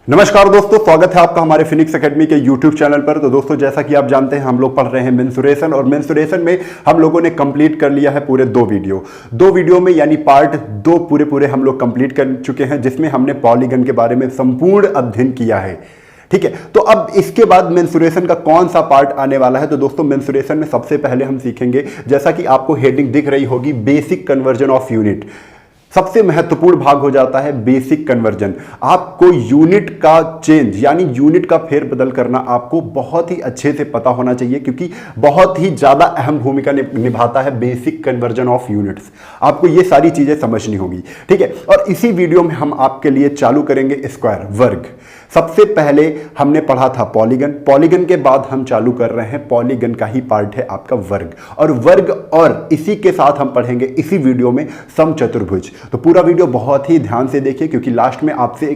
नमस्कार दोस्तों, स्वागत है आपका हमारे फिनिक्स एकेडमी के यूट्यूब चैनल पर। तो दोस्तों, जैसा कि आप जानते हैं हम लोग पढ़ रहे हैं मेंसुरेशन, और मेंसुरेशन में हम लोगों ने कंप्लीट कर लिया है पूरे दो वीडियो में, यानी पार्ट 2 पूरे हम लोग कंप्लीट कर चुके हैं, जिसमें हमने पॉलीगन के बारे में संपूर्ण अध्ययन किया है। ठीक है, तो अब इसके बाद मेंसुरेशन का कौन सा पार्ट आने वाला है। तो दोस्तों, मेंसुरेशन में सबसे पहले हम सीखेंगे, जैसा कि आपको हेडिंग दिख रही होगी, बेसिक कन्वर्जन ऑफ यूनिट। सबसे महत्वपूर्ण भाग हो जाता है बेसिक कन्वर्जन। आपको यूनिट का चेंज यानी यूनिट का फेरबदल करना आपको बहुत ही अच्छे से पता होना चाहिए, क्योंकि बहुत ही ज्यादा अहम भूमिका निभाता है बेसिक कन्वर्जन ऑफ यूनिट्स। आपको ये सारी चीजें समझनी होगी। ठीक है, और इसी वीडियो में हम आपके लिए चालू करेंगे स्क्वायर, वर्ग। सबसे पहले हमने पढ़ा था पॉलीगन के बाद हम चालू कर रहे हैं पॉलीगन का ही पार्ट है आपका वर्ग, और इसी के साथ हम पढ़ेंगे इसी वीडियो में समचतुर्भुज। तो पूरा वीडियो बहुत ही ध्यान से देखिए, क्योंकि लास्ट में आपसे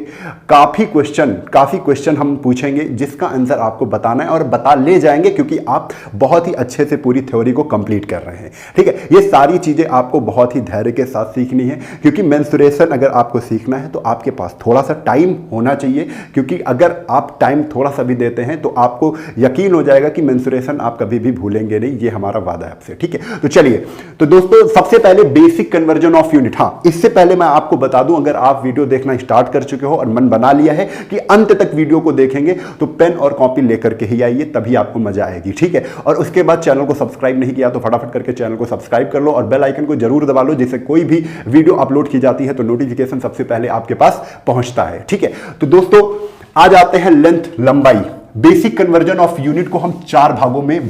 काफी क्वेश्चन हम पूछेंगे, जिसका आंसर आपको बताना है और बता ले जाएंगे, क्योंकि आप बहुत ही अच्छे से पूरी थ्योरी को कंप्लीट कर रहे हैं। ठीक है, ये सारी चीजें आपको बहुत ही धैर्य के साथ सीखनी है, क्योंकि मेंसुरेशन अगर आपको सीखना है तो आपके पास थोड़ा सा टाइम होना चाहिए, क्योंकि अगर आप टाइम थोड़ा सा भी देते हैं तो आपको यकीन हो जाएगा कि मेंसुरेशन आप कभी भी भूलेंगे नहीं। ये हमारा वादा है आपसे। ठीक है, तो चलिए, तो दोस्तों सबसे पहले बेसिक कन्वर्जन ऑफ यूनिट। हाँ, इससे पहले मैं आपको बता दूं, अगर आप वीडियो देखना स्टार्ट कर चुके हो और मन बना लिया है कि अंत तक वीडियो को देखेंगे, तो पेन और कॉपी लेकर के ही आइए, तभी आपको मजा आएगी। ठीक है, और उसके बाद चैनल को सब्सक्राइब नहीं किया तो फटाफट करके चैनल को सब्सक्राइब कर लो और बेल आइकन को जरूर दबा लो, जिससे कोई भी वीडियो अपलोड की जाती है तो नोटिफिकेशन सबसे पहले आपके पास पहुंचता है। ठीक है, तो दोस्तों आज आते हैं लेंथ, लंबाई। बेसिक कन्वर्जन ऑफ यूनिट को हम चार भागों में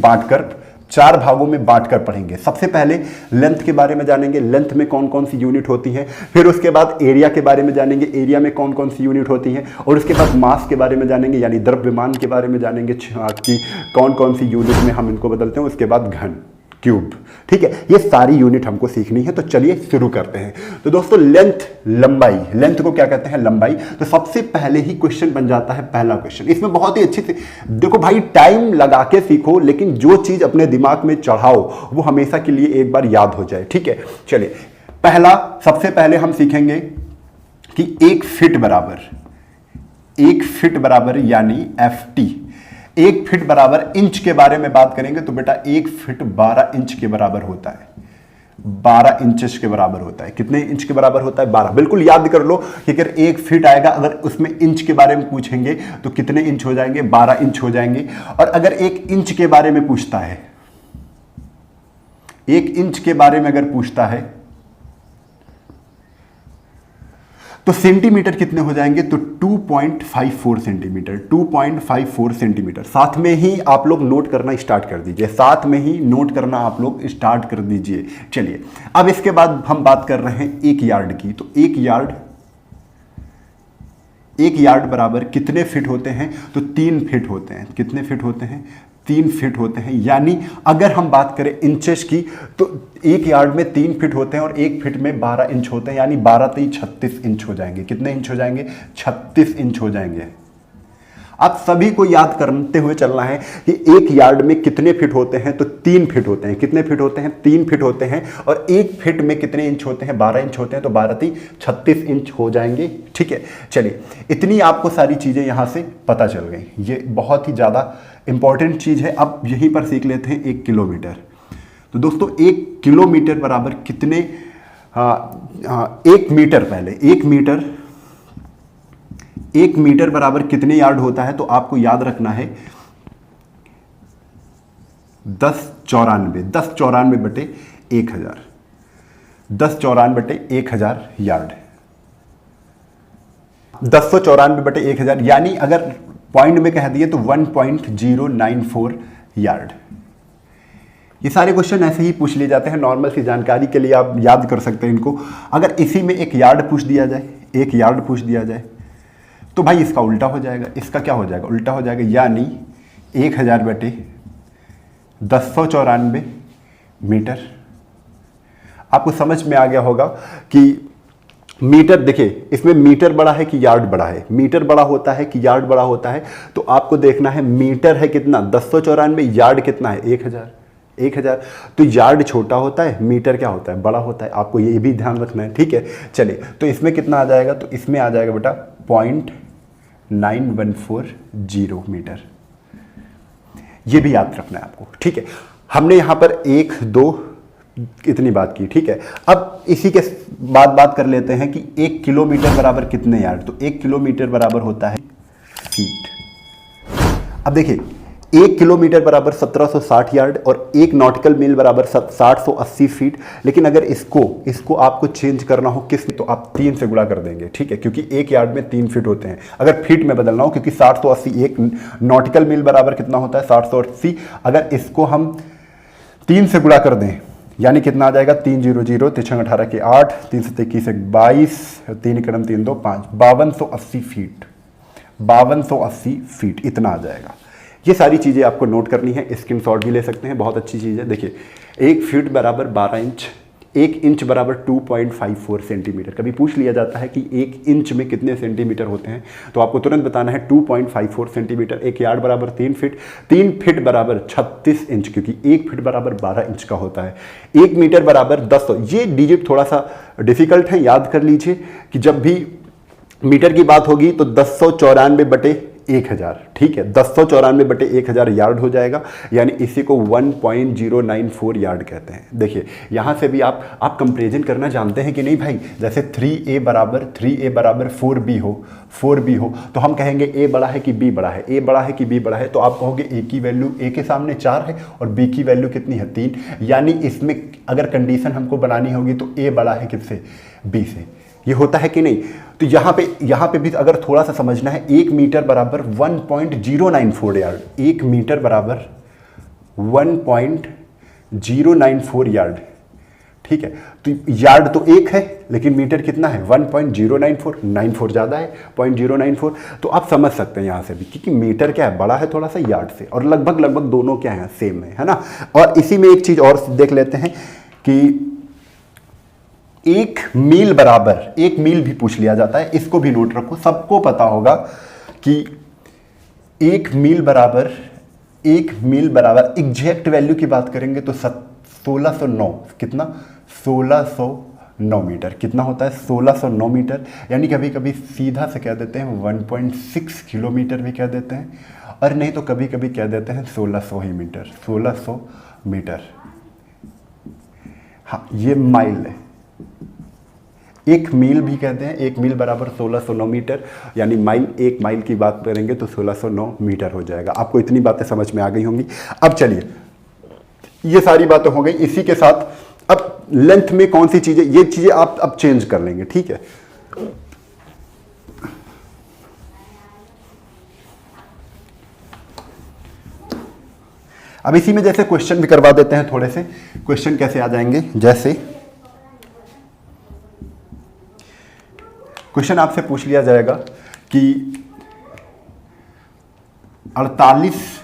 बांटकर पढ़ेंगे। सबसे पहले लेंथ के बारे में जानेंगे, लेंथ में कौन कौन सी यूनिट होती है। फिर उसके बाद एरिया के बारे में जानेंगे, एरिया में कौन कौन सी यूनिट होती है। और उसके बाद मास के बारे में जानेंगे, यानी द्रव्यमान के बारे में जानेंगे कि कौन कौन सी यूनिट में हम इनको बदलते हैं। उसके बाद घन, क्यूब। ठीक है, ये सारी यूनिट हमको सीखनी है। तो चलिए शुरू करते हैं। तो दोस्तों, लेंथ, लंबाई। लेंथ को क्या कहते हैं? लंबाई। तो सबसे पहले ही क्वेश्चन बन जाता है, पहला क्वेश्चन। इसमें बहुत ही अच्छे से देखो भाई, टाइम लगा के सीखो, लेकिन जो चीज अपने दिमाग में चढ़ाओ वो हमेशा के लिए एक बार याद हो जाए। ठीक है, चलिए, सबसे पहले हम सीखेंगे कि 1 फीट बराबर यानी FT। 1 फीट बराबर इंच के बारे में बात करेंगे तो बेटा 1 फीट 12 इंच के बराबर होता है। 12 इंच के बराबर होता है। कितने इंच के बराबर होता है? 12। बिल्कुल याद कर लो कि अगर 1 फीट आएगा, अगर उसमें इंच के बारे में पूछेंगे तो कितने इंच हो जाएंगे? 12 इंच हो जाएंगे। और अगर 1 इंच के बारे में पूछता है, 1 इंच के बारे में अगर पूछता है तो सेंटीमीटर कितने हो जाएंगे? तो 2.54 सेंटीमीटर। 2.54 सेंटीमीटर। साथ में ही आप लोग नोट करना स्टार्ट कर दीजिए, चलिए, अब इसके बाद हम बात कर रहे हैं 1 यार्ड की। तो 1 यार्ड बराबर कितने फिट होते हैं? तो 3 फिट होते हैं। कितने फिट होते हैं? 3 फिट होते हैं। यानी अगर हम बात करें इंचेस की, तो 1 यार्ड में 3 फिट होते हैं और 1 फिट में 12 इंच होते हैं, यानी 12 3 36 इंच हो जाएंगे। कितने इंच हो जाएंगे? 36 इंच हो जाएंगे। आप सभी को याद करते हुए चलना है कि 1 यार्ड में कितने फिट होते हैं? तो 3 फिट होते हैं। कितने फिट होते हैं? 3 फिट होते हैं। और 1 फिट में कितने इंच होते हैं? 12 इंच होते हैं। तो 12 3 36 इंच हो जाएंगे। ठीक है, चलिए, इतनी आपको सारी चीजें यहां से पता चल गई। ये बहुत ही ज्यादा इंपॉर्टेंट चीज है। अब यहीं पर सीख लेते हैं 1 किलोमीटर। तो दोस्तों, 1 किलोमीटर बराबर कितने? 1 मीटर। पहले 1 मीटर बराबर कितने यार्ड होता है? तो आपको याद रखना है 1094 बटे 1000। 1094 बटे 1000 यार्ड। 1094 बटे 1000, यानी अगर पॉइंट में कह दिए तो 1.094 यार्ड। ये सारे क्वेश्चन ऐसे ही पूछ लिए जाते हैं, नॉर्मल सी जानकारी के लिए आप याद कर सकते हैं इनको। अगर इसी में 1 यार्ड पूछ दिया जाए, तो भाई इसका उल्टा हो जाएगा। इसका क्या हो जाएगा? उल्टा हो जाएगा, यानी 1000 बटे 1094 मीटर। आपको समझ में आ गया होगा कि मीटर, देखिए इसमें मीटर बड़ा है कि यार्ड बड़ा है? मीटर बड़ा होता है कि यार्ड बड़ा होता है? तो आपको देखना है मीटर है कितना? 1094। यार्ड कितना है? 1000। तो यार्ड छोटा होता है, मीटर क्या होता है? बड़ा होता है। आपको ये भी ध्यान रखना है। ठीक है, चलिए, तो इसमें कितना आ जाएगा? तो इसमें आ जाएगा बेटा 9140 मीटर। ये भी याद रखना है आपको, ठीक है। हमने यहां पर 1 2 इतनी बात की, ठीक है। अब इसी के बाद बात कर लेते हैं कि 1 किलोमीटर बराबर कितने यार्ड। तो 1 किलोमीटर बराबर होता है फीट। अब देखिए 1 किलोमीटर बराबर 1760 यार्ड और 1 नॉटिकल मील बराबर 780 फीट। लेकिन अगर इसको आपको चेंज करना हो किस, तो आप 3 से गुणा कर देंगे, ठीक है, क्योंकि 1 यार्ड में 3 फीट होते हैं। अगर फीट में बदलना हो, क्योंकि 780, 1 नॉटिकल मील बराबर कितना होता है 780, अगर इसको हम 3 से गुणा कर दें यानी कितना आ जाएगा 300, 3 18 के 8, 3 से 21 22, 3 क्रम 3 2 5, 5280 फीट। 5280 फीट इतना आ जाएगा। ये सारी चीज़ें आपको नोट करनी है, स्क्रीनशॉट भी ले सकते हैं, बहुत अच्छी चीज़ है। देखिए 1 फीट बराबर 12 इंच, 1 इंच बराबर 2.54 सेंटीमीटर। कभी पूछ लिया जाता है कि 1 इंच में कितने सेंटीमीटर होते हैं, तो आपको तुरंत बताना है 2.54 सेंटीमीटर। 1 यार्ड बराबर 3 फीट, 3 फीट बराबर 36 इंच, क्योंकि 1 फीट बराबर 12 इंच का होता है। 1 मीटर बराबर 10। ये डिजिट थोड़ा सा डिफिकल्ट है, याद कर लीजिए कि जब भी मीटर की बात होगी तो 1094/1000, ठीक है, 1094/1000 यार्ड हो जाएगा, यानी इसी को 1.094 यार्ड कहते हैं। देखिए यहां से भी आप कंपेरिजन करना जानते हैं कि नहीं भाई। जैसे 3a बराबर 4b हो तो हम कहेंगे a बड़ा है कि b बड़ा है, a बड़ा है कि b बड़ा है, तो आप कहोगे a की वैल्यू, a के सामने 4 है और b की वैल्यू कितनी है 3, यानी इसमें अगर कंडीशन हमको बनानी होगी तो a बड़ा है किससे, b से। ये होता है कि नहीं। तो यहाँ पे भी अगर थोड़ा सा समझना है, 1 मीटर बराबर 1.094 यार्ड, 1 मीटर बराबर 1.094 यार्ड, ठीक है। तो यार्ड तो 1 है लेकिन मीटर कितना है 1.094, 94 ज़्यादा है 0.094। तो आप समझ सकते हैं यहाँ से भी, क्योंकि मीटर क्या है, बड़ा है थोड़ा सा यार्ड से, और लगभग दोनों क्या है, सेम है ना। और इसी में एक चीज़ और देख लेते हैं कि 1 मील बराबर, 1 मील भी पूछ लिया जाता है, इसको भी नोट रखो। सबको पता होगा कि 1 मील बराबर एग्जैक्ट वैल्यू की बात करेंगे तो 1609, कितना 1609 मीटर कितना होता है 1609 मीटर, यानी कभी कभी सीधा से कह देते हैं 1.6 किलोमीटर भी कह देते हैं, और नहीं तो कभी कभी कह देते हैं 1600 ही मीटर, 1600 मीटर। हाँ ये माइल है, 1 मील भी कहते हैं, 1 मील बराबर 1609 मीटर, यानी माइल, 1 माइल की बात करेंगे तो 1609 मीटर हो जाएगा। आपको इतनी बातें समझ में आ गई होंगी। अब चलिए ये सारी बातें हो गई, इसी के साथ अब लेंथ में कौन सी चीजें, ये चीजें आप अब चेंज कर लेंगे, ठीक है। अब इसी में जैसे क्वेश्चन भी करवा देते हैं, थोड़े से क्वेश्चन कैसे आ जाएंगे। जैसे क्वेश्चन आपसे पूछ लिया जाएगा कि 48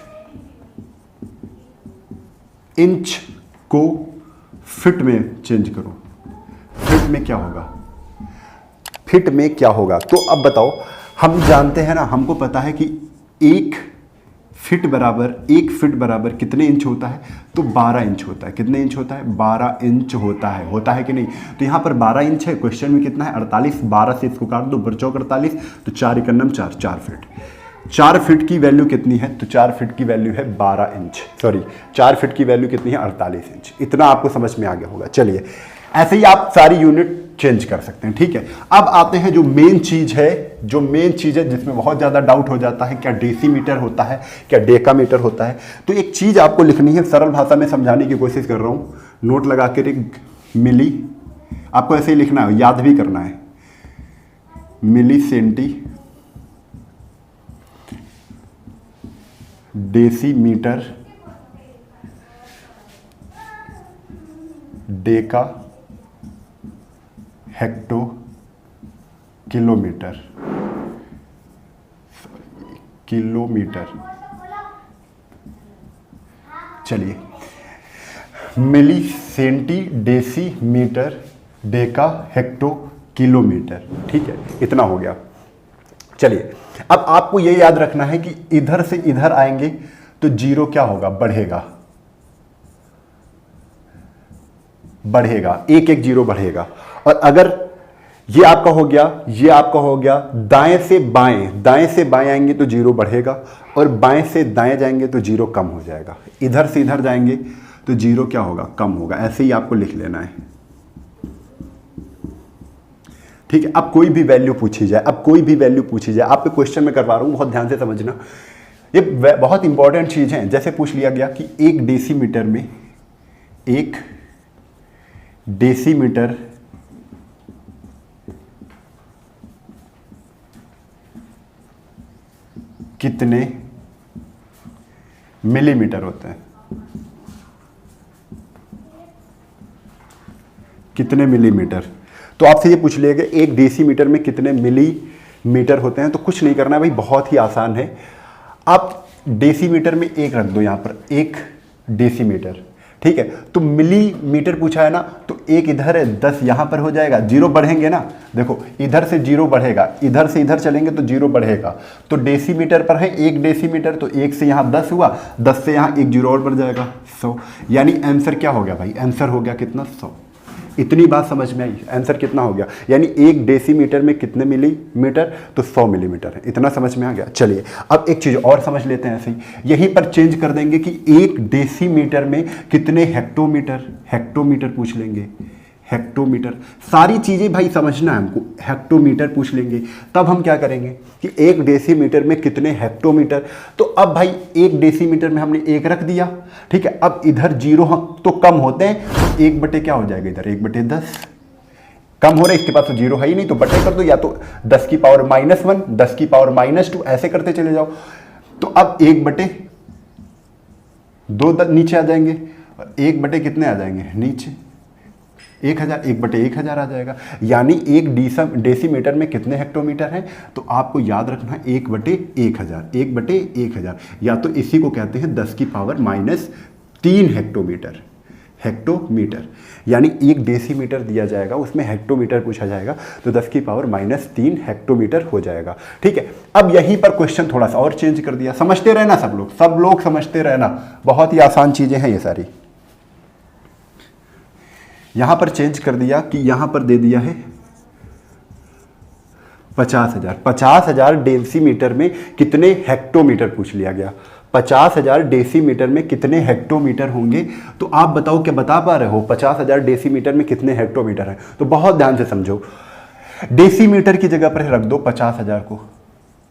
इंच को फिट में चेंज करो, फिट में क्या होगा, फिट में क्या होगा। तो अब बताओ, हम जानते हैं ना, हमको पता है कि 1 फीट बराबर कितने इंच होता है, तो 12 इंच होता है। कितने इंच होता है, 12 इंच होता है कि नहीं। तो यहाँ पर 12 इंच है, क्वेश्चन में कितना है 48, 12 से इसको काट दो, बचौक 48, तो 4 एकन्नम 4, 4 फीट। 4 फीट की वैल्यू कितनी है, तो 4 फीट की वैल्यू है 12 इंच, सॉरी 4 फीट की वैल्यू कितनी है 48 इंच। इतना आपको समझ में आ गया होगा। चलिए ऐसे ही आप सारी यूनिट चेंज कर सकते हैं, ठीक है। अब आते हैं जो मेन चीज है, जिसमें बहुत ज्यादा डाउट हो जाता है, क्या डेसीमीटर होता है, क्या डेकामीटर होता है। तो एक चीज आपको लिखनी है, सरल भाषा में समझाने की कोशिश कर रहा हूं, नोट लगा के, मिली, आपको ऐसे ही लिखना है, याद भी करना है, milli centi decimetre deca hecto kilometre, चलिए milli centi decimetre deca hecto kilometre, ठीक है, इतना हो गया। चलिए अब आपको यह याद रखना है कि इधर से इधर आएंगे तो जीरो क्या होगा, बढ़ेगा, एक जीरो बढ़ेगा। और अगर ये आपका हो गया, ये आपका हो गया। दाएं से बाएं आएंगे तो जीरो बढ़ेगा, और बाएं से दाएं जाएंगे तो जीरो कम हो जाएगा। इधर से इधर जाएंगे तो जीरो क्या होगा, कम होगा। ऐसे ही आपको लिख लेना है, ठीक है। अब कोई भी वैल्यू पूछी जाए, आपके क्वेश्चन में करवा रहा हूं, बहुत ध्यान से समझना। ये बहुत इंपॉर्टेंट चीज है। जैसे पूछ लिया गया कि 1 डेसीमीटर में, 1 डेसीमीटर कितने मिलीमीटर होते हैं, कितने मिलीमीटर। तो आपसे ये पूछ लिया गया 1 डेसीमीटर में कितने मिलीमीटर होते हैं। तो कुछ नहीं करना है भाई, बहुत ही आसान है। आप डेसीमीटर में 1 रख दो, यहां पर 1 डेसीमीटर, ठीक है। तो मिलीमीटर पूछा है ना, तो 1 इधर है, 10 यहां पर हो जाएगा। जीरो बढ़ेंगे ना, देखो इधर से जीरो बढ़ेगा, इधर से इधर चलेंगे तो जीरो बढ़ेगा। तो डेसीमीटर पर है 1 डेसीमीटर, तो 1 से यहां 10 हुआ, 10 से यहां 1 जीरो और बढ़ जाएगा, 100। यानी आंसर क्या हो गया भाई, आंसर हो गया कितना, 100। इतनी बात समझ में आई, आंसर कितना हो गया, यानी 1 डेसीमीटर में कितने मिलीमीटर, तो 100 मिलीमीटर है। इतना समझ में आ गया। चलिए अब एक चीज और समझ लेते हैं। ऐसे ही यहीं पर चेंज कर देंगे कि 1 डेसीमीटर में कितने हेक्टोमीटर, हेक्टोमीटर पूछ लेंगे, हेक्टोमीटर। सारी चीजें भाई समझना है हमको, हेक्टोमीटर पूछ लेंगे। तब हम क्या करेंगे कि 1 डेसीमीटर में कितने हेक्टोमीटर। तो अब भाई 1 डेसीमीटर में हमने 1 रख दिया, ठीक है। अब इधर जीरो तो कम होते हैं, 1 बटे क्या हो जाएगा इधर, 1 बटे 10 कम हो रहा है, इसके पास तो जीरो है ही नहीं, तो बटे कर दो, या तो 10 की पावर -1, 10 की पावर -2, ऐसे करते चले जाओ। तो अब 1 बटे 2 नीचे आ जाएंगे, और 1 बटे कितने आ जाएंगे नीचे, 1000, 1 बटे 1000 आ जाएगा। यानी 1 डेसीमीटर में कितने हेक्टोमीटर हैं, तो आपको याद रखना है 1 बटे 1000, 1 बटे 1000, या तो इसी को कहते हैं 10 की पावर -3 हेक्टोमीटर, हेक्टोमीटर। यानी 1 डेसीमीटर दिया जाएगा, उसमें हेक्टोमीटर पूछा जाएगा, तो 10 की पावर -3 हेक्टोमीटर हो जाएगा, ठीक है। अब यहीं पर क्वेश्चन थोड़ा सा और चेंज कर दिया, समझते रहना सब लोग समझते रहना, बहुत ही आसान चीजें हैं ये सारी। यहां पर चेंज कर दिया कि यहां पर दे दिया है 50,000, 50,000 डेसीमीटर में कितने हेक्टोमीटर पूछ लिया गया। 50,000 डेसीमीटर में कितने हेक्टोमीटर होंगे, तो आप बताओ, क्या बता पा रहे हो 50,000 डेसीमीटर में कितने हेक्टोमीटर हैं। तो बहुत ध्यान से समझो, डेसीमीटर की जगह पर रख दो 50,000 को,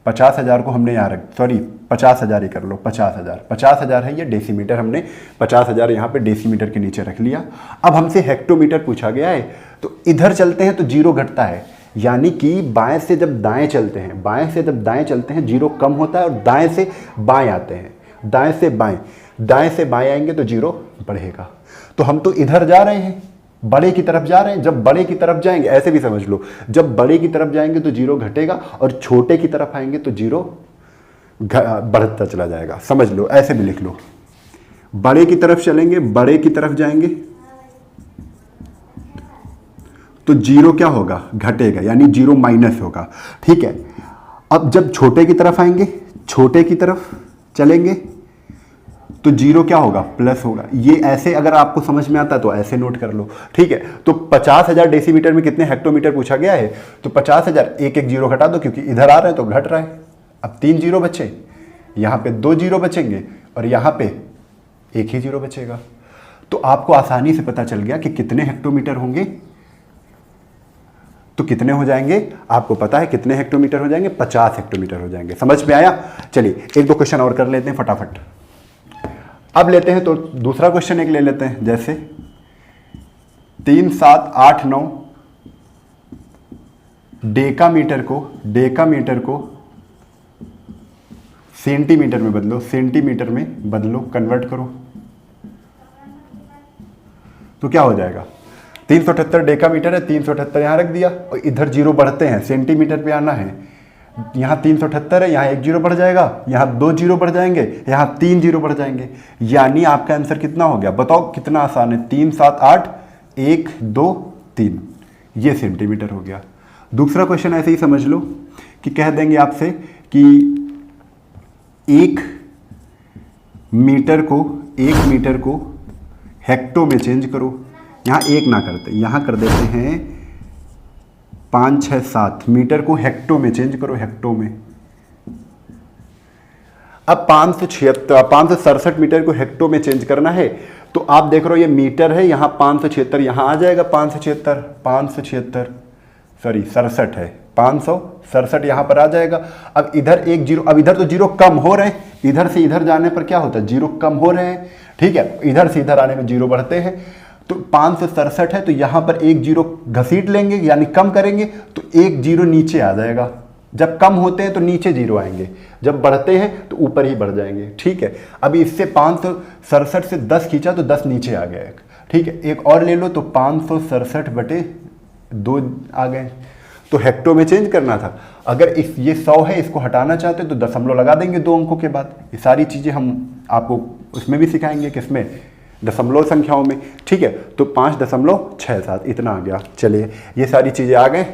50,000 को हमने यहाँ रख, सॉरी 50,000 ही कर लो, 50,000 है ये डेसीमीटर, हमने 50,000 यहाँ पे डेसीमीटर के नीचे रख लिया। अब हमसे हेक्टोमीटर पूछा गया है, तो इधर चलते हैं तो जीरो घटता है, यानी कि बाएं से जब दाएं चलते हैं, बाएं से जब दाएं चलते हैं जीरो कम होता है, और दाएं से बाएं आते हैं, दाएं से बाएं आएंगे तो जीरो बढ़ेगा। तो हम तो इधर जा रहे हैं, बड़े की तरफ जा रहे हैं, जब बड़े की तरफ जाएंगे, ऐसे भी समझ लो, जब बड़े की तरफ जाएंगे तो जीरो घटेगा, और छोटे की तरफ आएंगे तो जीरो बढ़ता चला जाएगा। समझ लो, ऐसे भी लिख लो, बड़े की तरफ चलेंगे, बड़े की तरफ जाएंगे तो जीरो क्या होगा, घटेगा, यानी जीरो माइनस होगा, ठीक है। अब जब छोटे की तरफ आएंगे, छोटे की तरफ चलेंगे तो जीरो क्या होगा, प्लस होगा। ये ऐसे अगर आपको समझ में आता है तो ऐसे नोट कर लो, ठीक है। तो 50,000 डेसीमीटर में कितने हेक्टोमीटर पूछा गया है, तो 50,000, एक जीरो घटा दो, क्योंकि इधर आ रहे हैं तो घट रहा है। अब 3 जीरो बचे, यहां पे 2 जीरो बचेंगे, और यहां पे 1 ही जीरो बचेगा। तो आपको आसानी से पता चल गया कि कितने हेक्टोमीटर होंगे, तो कितने हो जाएंगे, आपको पता है कितने हेक्टोमीटर हो जाएंगे, 50 हेक्टोमीटर हो जाएंगे। समझ में आया। चलिए 1-2 क्वेश्चन और कर लेते हैं फटाफट। अब लेते हैं तो दूसरा क्वेश्चन एक ले लेते हैं, जैसे 3, 7, 8, 9 डेकामीटर को सेंटीमीटर में बदलो, सेंटीमीटर में बदलो, कन्वर्ट करो, तो क्या हो जाएगा। 378 डेकामीटर है, 378 यहां रख दिया, और इधर जीरो बढ़ते हैं, सेंटीमीटर पे आना है। यहाँ 378 है, यहाँ 1 जीरो बढ़ जाएगा, यहाँ 2 जीरो बढ़ जाएंगे, यहाँ 3 जीरो बढ़ जाएंगे। यानी आपका आंसर कितना हो गया, बताओ कितना आसान है। 3, 7, 8, 1, 2, 3, ये सेंटीमीटर हो गया। दूसरा क्वेश्चन ऐसे ही समझ लो कि कह देंगे आपसे कि 1 मीटर को हेक्टो में चेंज करो। यहाँ 1 ना करते, यहाँ कर देते हैं 5 6 7 मीटर को हेक्टो में चेंज करो, हेक्टो में। अब 567 मीटर को हेक्टो में चेंज करना है, तो आप देख रहे हो ये मीटर है, यहाँ 576 यहाँ आ जाएगा, 576 सॉरी 67 है, 567 यहाँ पर आ जाएगा। अब इधर एक जीरो, अब इधर तो जीरो कम हो रहे हैं, इधर से इधर जाने पर क्या होता है, जीरो कम हो रहे हैं, ठीक है, इधर से इधर आने में जीरो बढ़ते हैं। तो 567 है, तो यहाँ पर एक जीरो घसीट लेंगे यानी कम करेंगे, तो एक जीरो नीचे आ जाएगा। जब कम होते हैं तो नीचे जीरो आएंगे, जब बढ़ते हैं तो ऊपर ही बढ़ जाएंगे, ठीक है। अभी इससे 567 से 10 खींचा तो 10 नीचे आ गया, ठीक है। एक और ले लो तो 567/2 आ गए, तो हेक्टो में चेंज करना था। अगर ये 100 है, इसको हटाना चाहते तो दशमलव लगा देंगे 2 अंकों के बाद। ये सारी चीज़ें हम आपको उसमें भी सिखाएंगे, किसमें, दशमलव संख्याओं में, ठीक है। तो 5.67 इतना आ गया। चलिए ये सारी चीज़ें आ गए।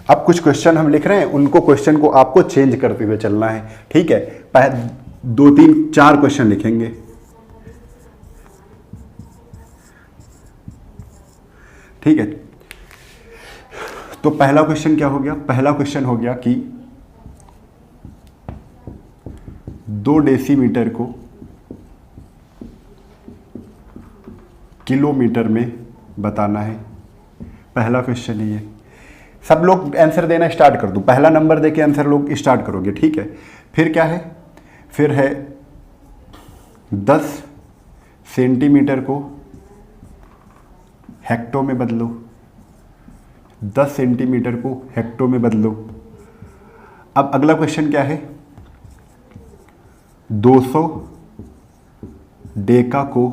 अब कुछ क्वेश्चन हम लिख रहे हैं, उनको क्वेश्चन को आपको चेंज करते हुए चलना है, ठीक है। 2 3 4 क्वेश्चन लिखेंगे, ठीक है। तो पहला क्वेश्चन क्या हो गया, पहला क्वेश्चन हो गया कि 2 डेसीमीटर को किलोमीटर में बताना है। पहला क्वेश्चन है ये। सब लोग आंसर देना स्टार्ट कर दो, पहला नंबर देके आंसर लोग स्टार्ट करोगे, ठीक है। फिर क्या है, फिर है 10 सेंटीमीटर को हेक्टो में बदलो, 10 सेंटीमीटर को हेक्टो में बदलो। अब अगला क्वेश्चन क्या है, 200 डेका को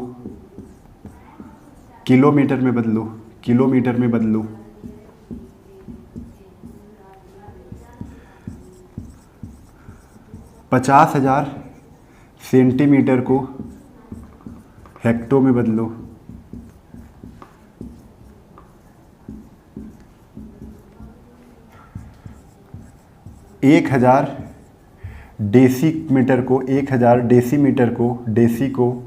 किलोमीटर में बदलो, किलोमीटर में बदलो। 50,000 सेंटीमीटर को हेक्टो में बदलो। 1000 डेसीमीटर को, 1000 डेसीमीटर को, डेसी को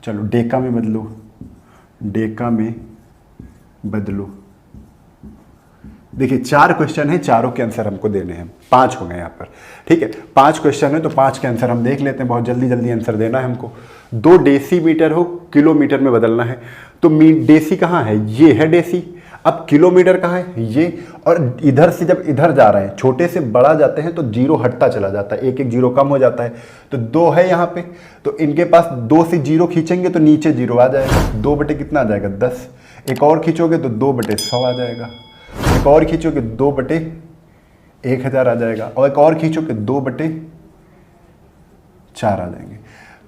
चलो डेका में बदलो, डेका में बदलो। देखिए 4 क्वेश्चन है, चारों के आंसर हमको देने हैं, 5 हो गए यहाँ पर, ठीक है। 5 क्वेश्चन है तो 5 के आंसर हम देख लेते हैं, बहुत जल्दी जल्दी आंसर देना है हमको। 2 डेसीमीटर हो किलोमीटर में बदलना है, तो डेसी कहाँ है, ये है डेसी। अब किलोमीटर कहाँ है, ये। और इधर से जब इधर जा रहे हैं, छोटे से बड़ा जाते हैं तो जीरो हटता चला जाता है, एक एक जीरो कम हो जाता है। तो 2 है यहाँ पे, तो इनके पास 2 से जीरो खींचेंगे तो नीचे जीरो आ जाएगा, 2 बटे कितना आ जाएगा 10। एक और खींचोगे तो 2 बटे 100 आ जाएगा, एक और खींचोगे 2 बटे 1000 आ जाएगा, और एक और खींचोगे 2 बटे 4 आ जाएंगे।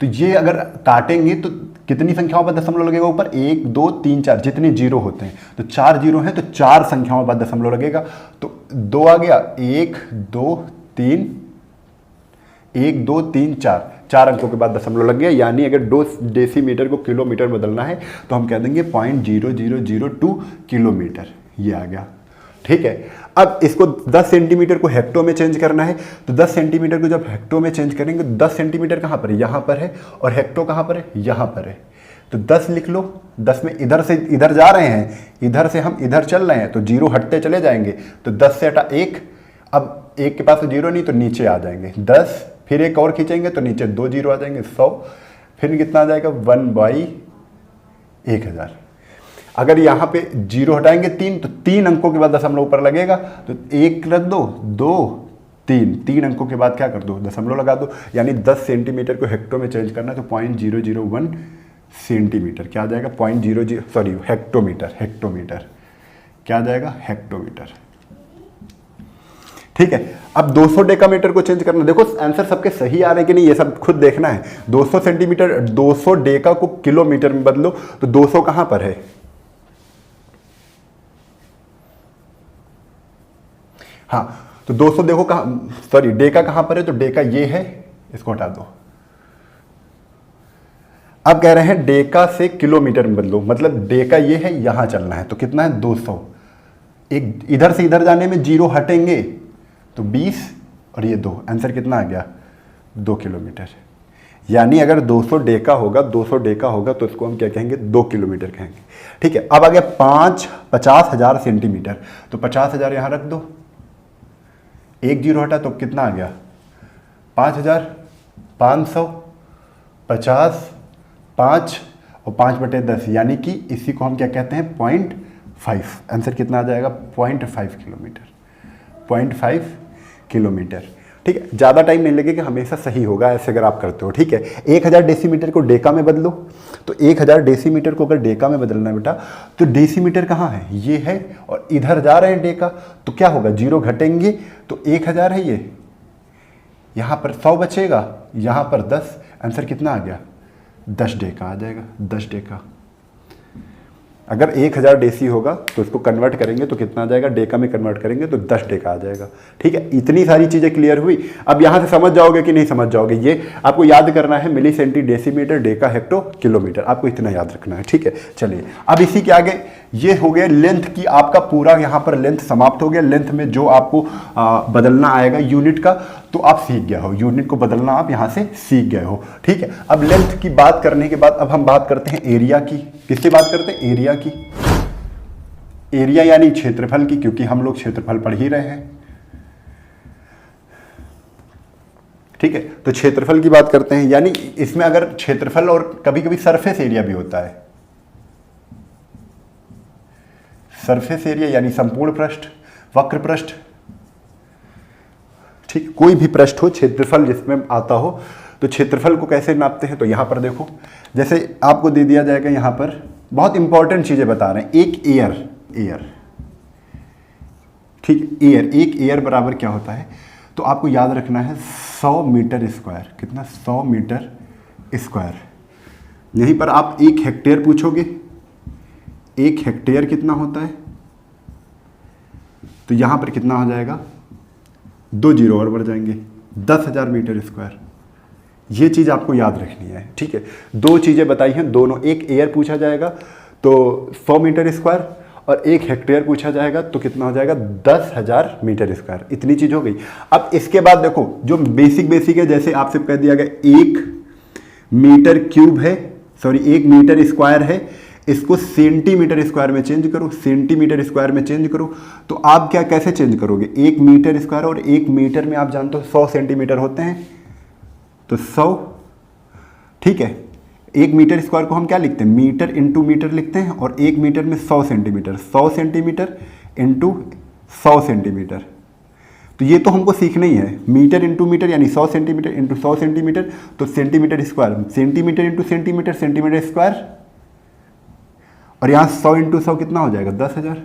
तो ये अगर काटेंगे तो कितनी संख्याओं पर दशमलव लगेगा ऊपर, 1 2 3 4, जितने जीरो होते हैं तो 4 जीरो हैं तो 4 संख्याओं पर दशमलव लगेगा। तो 2 आ गया, 1 2 3, 1 2 3 4, 4 अंकों के बाद दशमलव लग गया। यानी अगर 2 डेसीमीटर को किलोमीटर बदलना है तो हम कह देंगे 0.0002 किलोमीटर, ये आ गया, ठीक है। अब इसको 10 सेंटीमीटर को हेक्टो में चेंज करना है, तो 10 सेंटीमीटर को जब हेक्टो में चेंज करेंगे, 10 सेंटीमीटर कहाँ पर है, यहाँ पर है, और हेक्टो कहाँ पर है, यहाँ पर है। तो 10 लिख लो, 10 में इधर से इधर जा रहे हैं, इधर से हम इधर चल रहे हैं तो जीरो हटते चले जाएंगे। तो 10 से हटा 1, अब 1 के पास तो जीरो नहीं तो नीचे आ जाएंगे 10, फिर एक और खींचेंगे तो नीचे 2 जीरो आ जाएंगे 100, फिर कितना आ जाएगा 1/1000। अगर यहाँ पे जीरो हटाएंगे 3 तो 3 अंकों के बाद दशमलव ऊपर लगेगा, तो 1 रख दो, 2 3 अंकों के बाद क्या कर दो, दशमलव लगा दो। यानी 10 सेंटीमीटर को हेक्टो में चेंज करना है तो 0.001 सेंटीमीटर क्या आ जाएगा, हेक्टोमीटर क्या आ जाएगा, हेक्टोमीटर, ठीक है। अब 200 डेकामीटर को चेंज करना, देखो आंसर सबके सही आ रहे हैं कि नहीं ये सब खुद देखना है। 200 सेंटीमीटर, 200 डेका को किलोमीटर में बदलो, तो 200 कहां पर है, हाँ तो 200 देखो कहां, डेका कहां पर है, तो डेका ये है, इसको हटा दो। अब कह रहे हैं डेका से किलोमीटर में बदलो, मतलब डेका ये है, यहां चलना है तो कितना है 200। एक इधर से इधर जाने में जीरो हटेंगे तो 20, और ये 2, आंसर कितना आ गया? 2 किलोमीटर। यानी अगर 200 डेका होगा, 200 डेका होगा तो इसको हम क्या कहेंगे? 2 किलोमीटर कहेंगे। ठीक है, अब आ गया 50,000 सेंटीमीटर, तो 50,000 यहाँ रख दो, 1 जीरो हटा तो कितना आ गया? 5,500, 50, 5 और 5/10, यानी कि इसी को हम क्या कहते हैं? 0.5। आंसर कितना आ जाएगा? 0.5 किलोमीटर, 0.5 किलोमीटर। ठीक है, ज़्यादा टाइम नहीं लगेगा, हमेशा सही होगा ऐसे अगर आप करते हो। ठीक है, 1000 डेसीमीटर को डेका में बदलो, तो 1000 डेसीमीटर को अगर डेका में बदलना है बेटा, तो डेसीमीटर कहाँ है? ये है, और इधर जा रहे हैं डेका, तो क्या होगा? 0 घटेंगे तो 1000 है ये, यहाँ पर 100 बचेगा, यहाँ पर 10, आंसर कितना आ गया? 10 डेका आ जाएगा, 10 डेका। अगर 1000 डेसी होगा तो इसको कन्वर्ट करेंगे तो कितना आ जाएगा? डेका में कन्वर्ट करेंगे तो 10 डेका आ जाएगा। ठीक है, इतनी सारी चीज़ें क्लियर हुई। अब यहाँ से समझ जाओगे कि नहीं समझ जाओगे, ये आपको याद करना है, milli centi decimetre deca hecto kilometre, आपको इतना याद रखना है। ठीक है, चलिए अब इसी के आगे ये हो गया लेंथ की, आपका पूरा यहाँ पर लेंथ समाप्त हो गया। लेंथ में जो आपको बदलना आएगा यूनिट का, तो आप सीख गए हो, यूनिट को बदलना आप यहाँ से सीख गए हो। ठीक है, अब लेंथ की बात करने के बाद अब हम बात करते हैं एरिया की। किसकी बात करते हैं? एरिया की। एरिया यानी क्षेत्रफल की, क्योंकि हम लोग क्षेत्रफल पढ़ ही रहे हैं। ठीक है, तो क्षेत्रफल की बात करते हैं, यानी इसमें अगर क्षेत्रफल और कभी कभी सरफेस एरिया भी होता है। सरफेस एरिया यानी संपूर्ण पृष्ठ, वक्र पृष्ठ, ठीक, कोई भी पृष्ठ हो, क्षेत्रफल जिसमें आता हो। तो क्षेत्रफल को कैसे नापते हैं? तो यहां पर देखो, जैसे आपको दे दिया जाएगा, यहां पर बहुत इंपॉर्टेंट चीजें बता रहे हैं। एक एयर, ठीक, एक एयर बराबर क्या होता है? तो आपको याद रखना है 100 मीटर स्क्वायर। कितना? 100 मीटर स्क्वायर। यहीं पर आप 1 हेक्टेयर पूछोगे, 1 हेक्टेयर कितना होता है? तो यहां पर कितना हो जाएगा? 2 जीरो और बढ़ जाएंगे, 10,000 मीटर स्क्वायर। ये चीज़ आपको याद रखनी है। ठीक है, 2 चीज़ें बताई हैं, दोनों, एक एयर पूछा जाएगा तो 100 मीटर स्क्वायर, और 1 हेक्टेयर पूछा जाएगा तो कितना हो जाएगा? 10,000 मीटर स्क्वायर। इतनी चीज़ हो गई। अब इसके बाद देखो, जो बेसिक है, जैसे आपसे कह दिया गया 1 मीटर क्यूब है, सॉरी 1 मीटर स्क्वायर है, इसको सेंटीमीटर स्क्वायर में चेंज करो, सेंटीमीटर स्क्वायर में चेंज करो। तो आप क्या कैसे चेंज करोगे? 1 मीटर स्क्वायर, और 1 मीटर में आप जानते हो 100 सेंटीमीटर होते हैं, तो 100, ठीक है। 1 मीटर स्क्वायर को हम क्या लिखते हैं? मीटर इंटू मीटर लिखते हैं, और 1 मीटर में 100 सेंटीमीटर, 100 सेंटीमीटर इंटू 100 सेंटीमीटर। तो ये तो हमको सीखना ही है, मीटर इंटू मीटर यानी 100 सेंटीमीटर इंटू 100 सेंटीमीटर, तो centimetre square, centimetre into centimetre, centimetre square, और यहाँ 100 इंटू 100 कितना हो जाएगा? 10,000।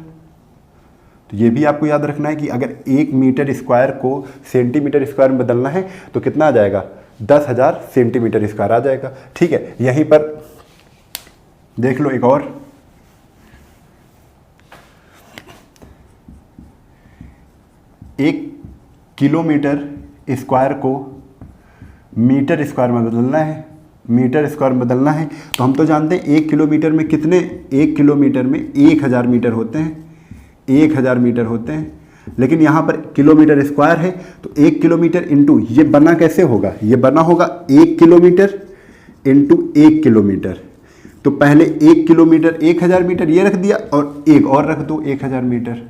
तो ये भी आपको याद रखना है कि अगर 1 मीटर स्क्वायर को सेंटीमीटर स्क्वायर में बदलना है तो कितना आ जाएगा? 10,000 सेंटीमीटर स्क्वायर आ जाएगा। ठीक है, यहीं पर देख लो एक और, एक किलोमीटर स्क्वायर को मीटर स्क्वायर में बदलना है, मीटर स्क्वायर में बदलना है, तो हम तो जानते हैं 1 किलोमीटर में कितने, 1 किलोमीटर में 1000 मीटर होते हैं, 1000 मीटर होते हैं। लेकिन यहाँ पर किलोमीटर स्क्वायर है, तो 1 किलोमीटर इंटू, ये बना कैसे होगा? ये बना होगा 1 किलोमीटर इंटू 1 किलोमीटर। तो पहले 1 किलोमीटर 1000 मीटर ये रख दिया, और एक और रख दो 1000 मीटर,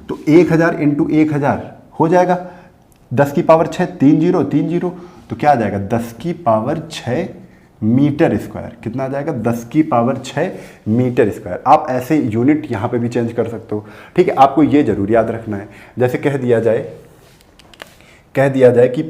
तो 1000 इंटू 1000 हो जाएगा 10 की पावर 6, 3 जीरो 3 जीरो, तो क्या आ जाएगा? 10 की पावर 6 मीटर स्क्वायर। कितना आ जाएगा? 10 की पावर 6 मीटर स्क्वायर। आप ऐसे यूनिट यहाँ पे भी चेंज कर सकते हो। ठीक है, आपको ये जरूर याद रखना है। जैसे कह दिया जाए कि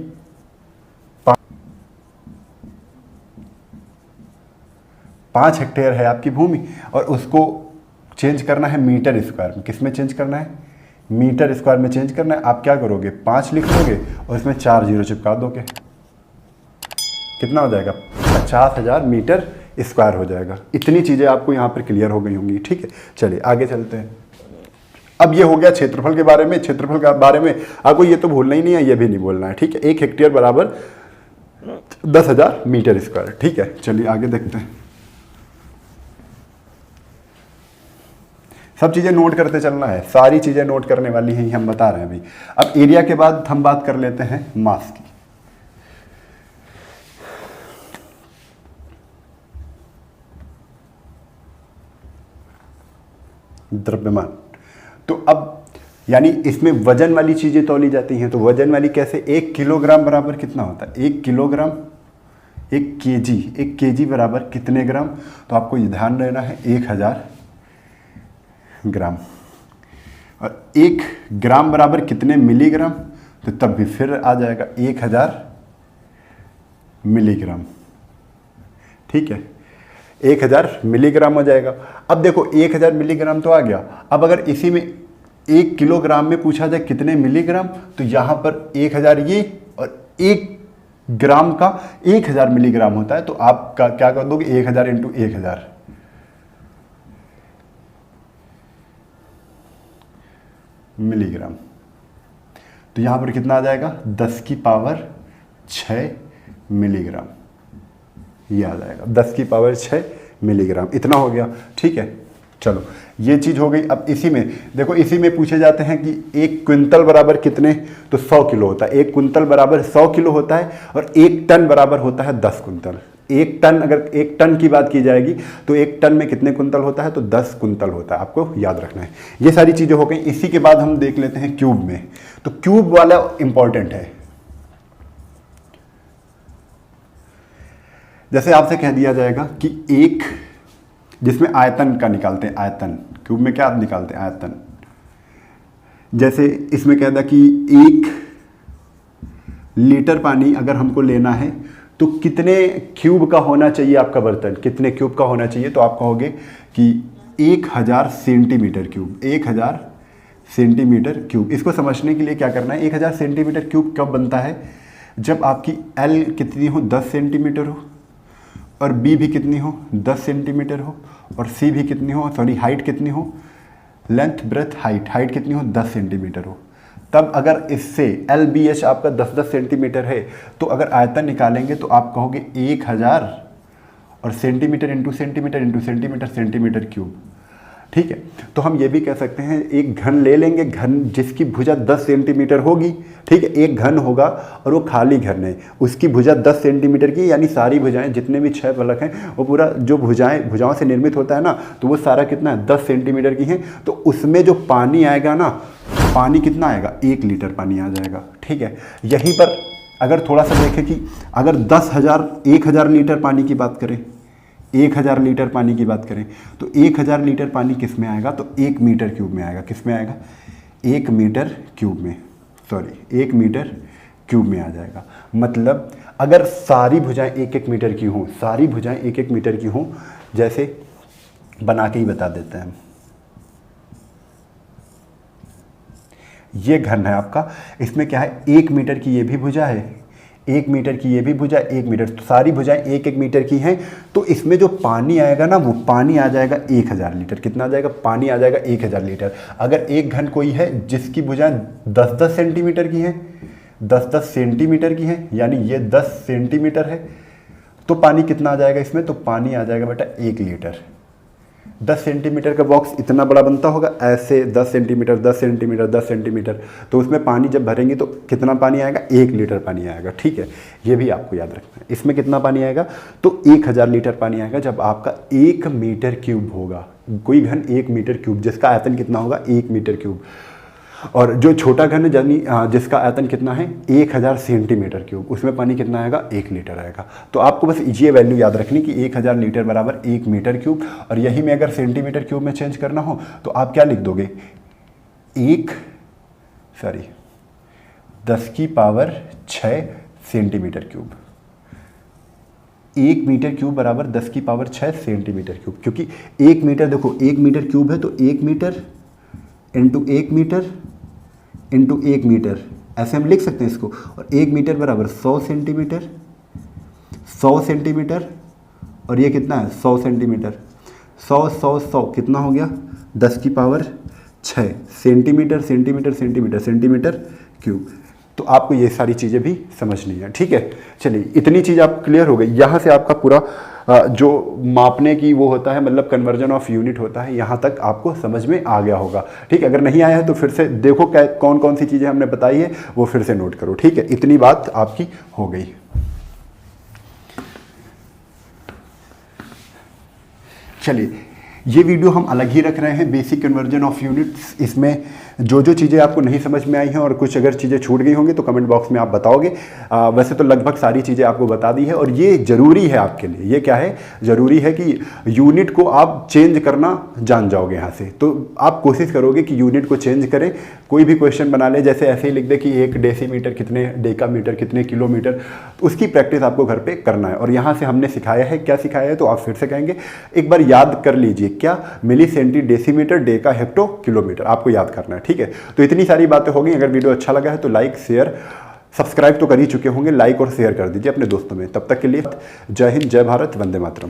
5 हेक्टेयर है आपकी भूमि, और उसको चेंज करना है मीटर स्क्वायर में। किस में चेंज करना है? मीटर स्क्वायर में चेंज करना है। आप क्या करोगे? 5 लिख लोगे और इसमें 4 जीरो चिपका दोगे, कितना हो जाएगा? 50,000 मीटर स्क्वायर हो जाएगा। इतनी चीज़ें आपको यहाँ पर क्लियर हो गई होंगी। ठीक है, चलिए आगे चलते हैं। अब ये हो गया क्षेत्रफल के बारे में। क्षेत्रफल के बारे में आपको ये तो भूलना ही नहीं है, ये भी नहीं बोलना है। ठीक है, 1 हेक्टेयर बराबर 10,000 मीटर स्क्वायर। ठीक है, चलिए आगे देखते हैं। सब चीज़ें नोट करते चलना है, सारी चीज़ें नोट करने वाली हैं, हम बता रहे हैं अभी। अब एरिया के बाद हम बात कर लेते हैं मास की। द्रव्यमान, तो अब यानी इसमें वजन वाली चीजें तौली जाती हैं। तो वजन वाली कैसे, 1 किलोग्राम बराबर कितना होता है, 1 किलोग्राम, 1 केजी बराबर कितने ग्राम। तो आपको ये ध्यान रहना है 1000 ग्राम। और 1 ग्राम बराबर कितने मिलीग्राम, तो तब भी फिर आ जाएगा 1000 मिलीग्राम। ठीक है, 1000 मिलीग्राम हो जाएगा। अब देखो 1000 मिलीग्राम तो आ गया। अब अगर इसी में 1 किलोग्राम में पूछा जाए कितने मिलीग्राम, तो यहां पर 1000 ये और 1 ग्राम का 1000 मिलीग्राम होता है। तो आप क्या कर दोगे, 1000 इंटू 1000 मिलीग्राम। तो यहां पर कितना आ जाएगा, 10 की पावर 6 मिलीग्राम। ये आ जाएगा 10 की पावर 6 मिलीग्राम, इतना हो गया। ठीक है, चलो ये चीज हो गई। अब इसी में देखो, इसी में पूछे जाते हैं कि 1 क्विंटल बराबर कितने, तो 100 किलो होता है। 1 क्विंटल बराबर 100 किलो होता है और 1 टन बराबर होता है 10 कुंतल। 1 टन, अगर 1 टन की बात की जाएगी तो 1 टन में कितने कुंतल होता है, तो 10 कुंतल होता है। आपको याद रखना है। ये सारी चीजें हो गई। इसी के बाद हम देख लेते हैं क्यूब में। तो क्यूब वाला इंपॉर्टेंट है। जैसे आपसे कह दिया जाएगा कि एक, जिसमें आयतन का निकालते हैं, आयतन क्यूब में क्या निकालते हैं, आयतन। जैसे इसमें कह दिया कि 1 लीटर पानी अगर हमको लेना है तो कितने क्यूब का होना चाहिए आपका बर्तन, कितने क्यूब का होना चाहिए। तो आप कहोगे कि 1000 सेंटीमीटर क्यूब, 1000 सेंटीमीटर क्यूब। इसको समझने के लिए क्या करना है, 1000 सेंटीमीटर क्यूब कब बनता है, जब आपकी एल कितनी हो, 10 सेंटीमीटर हो, और बी भी कितनी हो, 10 सेंटीमीटर हो, और सी भी कितनी हो, सॉरी हाइट कितनी हो, लेंथ ब्रेथ हाइट कितनी हो, 10 सेंटीमीटर हो। तब अगर इससे एल बी एच आपका 10-10 सेंटीमीटर है, तो अगर आयतन निकालेंगे तो आप कहोगे 1000 और centimetre into centimetre into centimetre, centimetre cube. ठीक है, तो हम ये भी कह सकते हैं एक घन ले लेंगे, घन जिसकी भुजा 10 सेंटीमीटर होगी। ठीक है, एक घन होगा और वो खाली घन है, उसकी भुजा 10 सेंटीमीटर की, यानी सारी भुजाएं जितने भी 6 फलक हैं वो पूरा जो भुजाओं से निर्मित होता है ना, तो वो सारा कितना है, 10 सेंटीमीटर की है। तो उसमें जो पानी आएगा ना, पानी कितना आएगा, 1 लीटर पानी आ जाएगा। ठीक है, यहीं पर अगर थोड़ा सा देखें कि अगर 10,000 लीटर पानी की बात करें, 1000 लीटर पानी की बात करें, तो 1000 लीटर पानी किस में आएगा, तो 1 मीटर क्यूब में आएगा। किस में आएगा, 1 मीटर क्यूब में, सॉरी 1 मीटर क्यूब में आ जाएगा। मतलब अगर सारी भुजाएं 1-1 मीटर की हों, सारी भुजाएं 1-1 मीटर की हों, जैसे बना के ही बता देते हैं। ये घन है आपका, इसमें क्या है, 1 मीटर की ये भी भुजा है, 1 मीटर की ये भी भुजा, 1 मीटर, तो सारी भुजाएं 1-1 मीटर की हैं। तो इसमें जो पानी आएगा ना, वो पानी आ जाएगा 1000 लीटर। कितना आ जाएगा, पानी आ जाएगा 1000 लीटर। अगर एक घन कोई है जिसकी भुजाएं 10-10 सेंटीमीटर की हैं, 10-10 सेंटीमीटर की हैं, यानी ये 10 सेंटीमीटर है, तो पानी कितना आ जाएगा इसमें, तो पानी आ जाएगा बेटा 1 लीटर। 10 सेंटीमीटर का बॉक्स इतना बड़ा बनता होगा, ऐसे 10 सेंटीमीटर 10 सेंटीमीटर 10 सेंटीमीटर, तो उसमें पानी जब भरेंगे तो कितना पानी आएगा, 1 लीटर पानी आएगा। ठीक है, ये भी आपको याद रखना है। इसमें कितना पानी आएगा, तो 1000 लीटर पानी आएगा जब आपका 1 मीटर क्यूब होगा। कोई घन 1 मीटर क्यूब, जिसका आयतन कितना होगा, 1 मीटर क्यूब। और जो छोटा घन यानी जिसका आयतन कितना है, 1000 सेंटीमीटर क्यूब, उसमें पानी कितना आएगा, 1 लीटर आएगा। तो आपको बस ये वैल्यू याद रखनी कि 1000 लीटर बराबर 1 मीटर क्यूब। और यही में अगर सेंटीमीटर क्यूब में चेंज करना हो तो आप क्या लिख दोगे, 10 की power 6 centimetre cube. 1 metre cube बराबर 10 की पावर 6 सेंटीमीटर क्यूब, क्योंकि 1 मीटर, देखो 1 मीटर क्यूब है, तो 1 metre into 1 metre into 1 metre, ऐसे हम लिख सकते हैं इसको। और 1 मीटर बराबर 100 सेंटीमीटर, 100 सेंटीमीटर, और ये कितना है, 100 सेंटीमीटर। 100 कितना हो गया, 10 की power 6 centimetre centimetre centimetre centimetre cube. तो आपको ये सारी चीज़ें भी समझनी है। ठीक है, चलिए इतनी चीज़ आप क्लियर हो गई। यहाँ से आपका पूरा जो मापने की वो होता है, मतलब कन्वर्जन ऑफ यूनिट होता है, यहाँ तक आपको समझ में आ गया होगा। ठीक है, अगर नहीं आया है तो फिर से देखो कौन कौन सी चीज़ें हमने बताई है वो फिर से नोट करो। ठीक है, इतनी बात आपकी हो गई। चलिए, ये वीडियो हम अलग ही रख रहे हैं, बेसिक कन्वर्जन ऑफ यूनिट्स। इसमें जो जो चीज़ें आपको नहीं समझ में आई हैं और कुछ अगर चीज़ें छूट गई होंगी तो कमेंट बॉक्स में आप बताओगे। वैसे तो लगभग सारी चीज़ें आपको बता दी है, और ये ज़रूरी है आपके लिए। ये क्या है, ज़रूरी है कि यूनिट को आप चेंज करना जान जाओगे यहाँ से। तो आप कोशिश करोगे कि यूनिट को चेंज करें। कोई भी क्वेश्चन बना ले, जैसे ऐसे ही लिख दे कि 1 डेसीमीटर कितने, डेकामीटर कितने, किलोमीटर, उसकी प्रैक्टिस आपको घर पे करना है। और यहाँ से हमने सिखाया है, क्या सिखाया है तो आप फिर से कहेंगे, एक बार याद कर लीजिए, क्या, milli centi decimetre, deca hecto kilometre, आपको याद करना है। ठीक है, तो इतनी सारी बातें हो गई। अगर वीडियो अच्छा लगा है तो लाइक, शेयर, सब्सक्राइब तो कर ही चुके होंगे, लाइक और शेयर कर दीजिए अपने दोस्तों में। तब तक के लिए जय हिंद, जय भारत, वंदे मातरम।